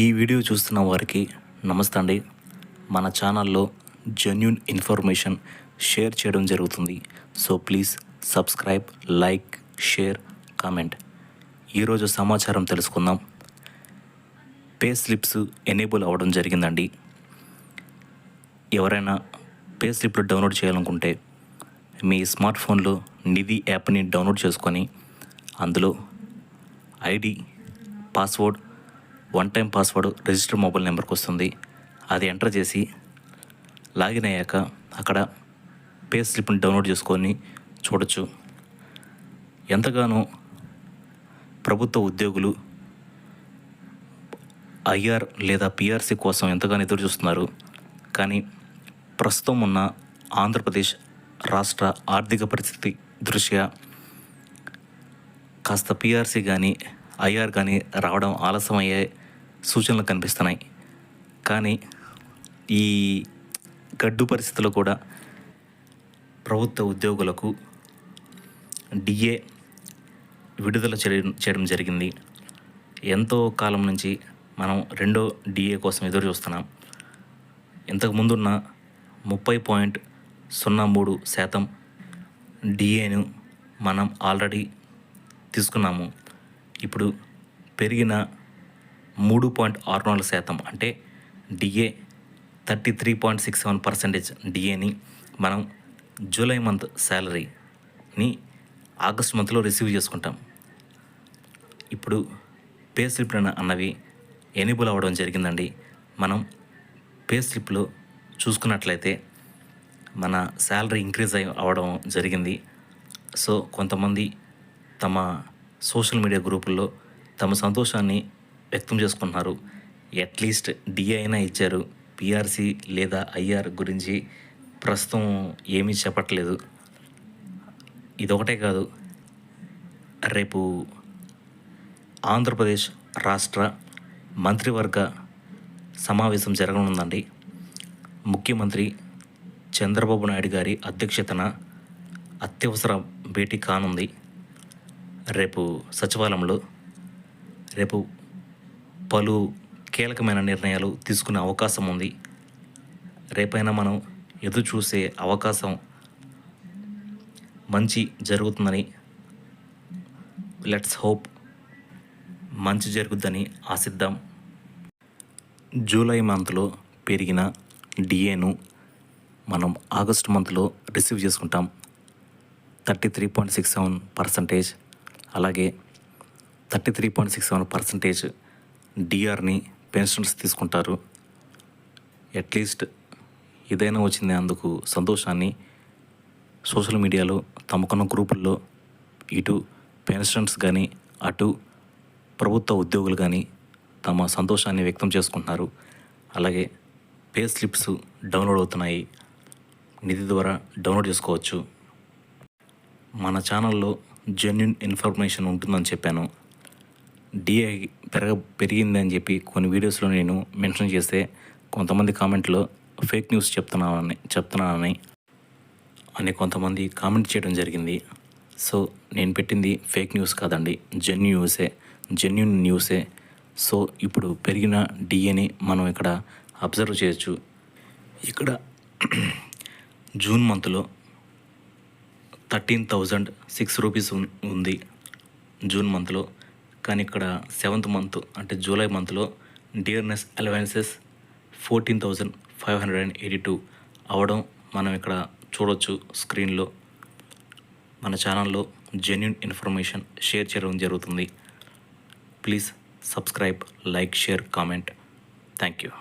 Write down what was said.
ఈ వీడియో చూస్తున్న వారికి నమస్తే అండి. మన ఛానల్లో జెన్యూన్ ఇన్ఫర్మేషన్ షేర్ చేయడం జరుగుతుంది. So please subscribe, like, share, comment. ఈరోజు సమాచారం తెలుసుకుందాం. పే స్లిప్స్ ఎనేబుల్ అవ్వడం జరిగిందండి. ఎవరైనా పే స్లిప్లు డౌన్లోడ్ చేయాలనుకుంటే మీ స్మార్ట్ ఫోన్లో నిధి యాప్ని డౌన్లోడ్ చేసుకొని అందులో ID, password, one time password, register mobile నెంబర్కి వస్తుంది. అది ఎంటర్ చేసి లాగిన్ అయ్యాక అక్కడ పే స్లిప్ని డౌన్లోడ్ చేసుకొని చూడొచ్చు. ఎంతగానో ప్రభుత్వ ఉద్యోగులు ఐఆర్ లేదా పిఆర్సీ కోసం ఎంతగానో ఎదురు చూస్తున్నారు. కానీ ప్రస్తుతం ఉన్న ఆంధ్రప్రదేశ్ రాష్ట్ర ఆర్థిక పరిస్థితి దృష్ట్యా కాస్త పిఆర్సీ కానీ ఐఆర్ కానీ రావడం ఆలస్యమయ్యే సూచనలు కనిపిస్తున్నాయి. కానీ ఈ గడ్డు పరిస్థితుల్లో కూడా ప్రభుత్వ ఉద్యోగులకు డిఏ విడుదల చేయడం జరిగింది. ఎంతో కాలం నుంచి మనం రెండో డిఏ కోసం ఎదురు చూస్తున్నాం. ఇంతకు ముందున్న 30.03% డిఏను మనం ఆల్రెడీ తీసుకున్నాము. ఇప్పుడు పెరిగిన 3.64% అంటే డిఏ 33.67% డిఏని మనం జూలై మంత్ శాలరీని ఆగస్ట్ మంత్లో రిసీవ్ చేసుకుంటాం. ఇప్పుడు పే స్లిప్ అన్నవి ఎనేబుల్ అవ్వడం జరిగిందండి. మనం పే స్లిప్లో చూసుకున్నట్లయితే మన శాలరీ ఇంక్రీజ్ అవ్వడం జరిగింది. సో కొంతమంది తమ సోషల్ మీడియా గ్రూపుల్లో తమ సంతోషాన్ని వ్యక్తం చేసుకుంటున్నారు. అట్లీస్ట్ డిఏ అయినా ఇచ్చారు. పిఆర్సీ లేదా ఐఆర్ గురించి ప్రస్తుతం ఏమీ చెప్పట్లేదు. ఇదొకటే కాదు, రేపు ఆంధ్రప్రదేశ్ రాష్ట్ర మంత్రివర్గ సమావేశం జరగనుందండి. ముఖ్యమంత్రి చంద్రబాబు నాయుడు గారి అధ్యక్షతన అత్యవసర భేటీ కానుంది. రేపు సచివాలయంలో పలు కీలకమైన నిర్ణయాలు తీసుకునే అవకాశం ఉంది. రేపైనా మనం ఎదురు చూసే అవకాశం మంచి జరుగుతుందని, లెట్స్ హోప్ మంచి జరుగుద్దని ఆశిద్దాం. జూలై మంత్లో పెరిగిన డిఏను మనం ఆగస్ట్ మంత్లో రిసీవ్ చేసుకుంటాం. 33.67%, అలాగే 33.67% డిఆర్ని పెన్షన్స్ తీసుకుంటారు. అట్లీస్ట్ ఏదైనా వచ్చింది అందుకు సంతోషాన్ని సోషల్ మీడియాలో తమకున్న గ్రూపుల్లో ఇటు పెన్షన్స్ కానీ అటు ప్రభుత్వ ఉద్యోగులు కానీ తమ సంతోషాన్ని వ్యక్తం చేసుకుంటున్నారు. అలాగే పే స్లిప్స్ డౌన్లోడ్ అవుతున్నాయి. నిధి ద్వారా డౌన్లోడ్ చేసుకోవచ్చు. మన ఛానల్లో జెన్యూన్ ఇన్ఫర్మేషన్ ఉంటుందని చెప్పాను. డిఏ పెరిగింది అని చెప్పి కొన్ని వీడియోస్లో నేను మెన్షన్ చేస్తే కొంతమంది కామెంట్లో ఫేక్ న్యూస్ చెప్తున్నానని కొంతమంది కామెంట్ చేయడం జరిగింది. సో నేను పెట్టింది ఫేక్ న్యూస్ కాదండి, జెన్యూన్ న్యూసే. సో ఇప్పుడు పెరిగిన డిఏని మనం ఇక్కడ అబ్జర్వ్ చేయొచ్చు. ఇక్కడ జూన్ మంత్లో 13,006 రూపీస్ ఉంది జూన్ మంత్లో. కానీ ఇక్కడ 7th మంత్ అంటే జూలై మంత్లో డియర్నెస్ అలవెన్సెస్ 14,582 అవడం మనం ఇక్కడ చూడొచ్చు స్క్రీన్లో. మన ఛానల్లో జెన్యూన్ ఇన్ఫర్మేషన్ షేర్ చేయడం జరుగుతుంది. Please subscribe, like, share, comment. Thank you.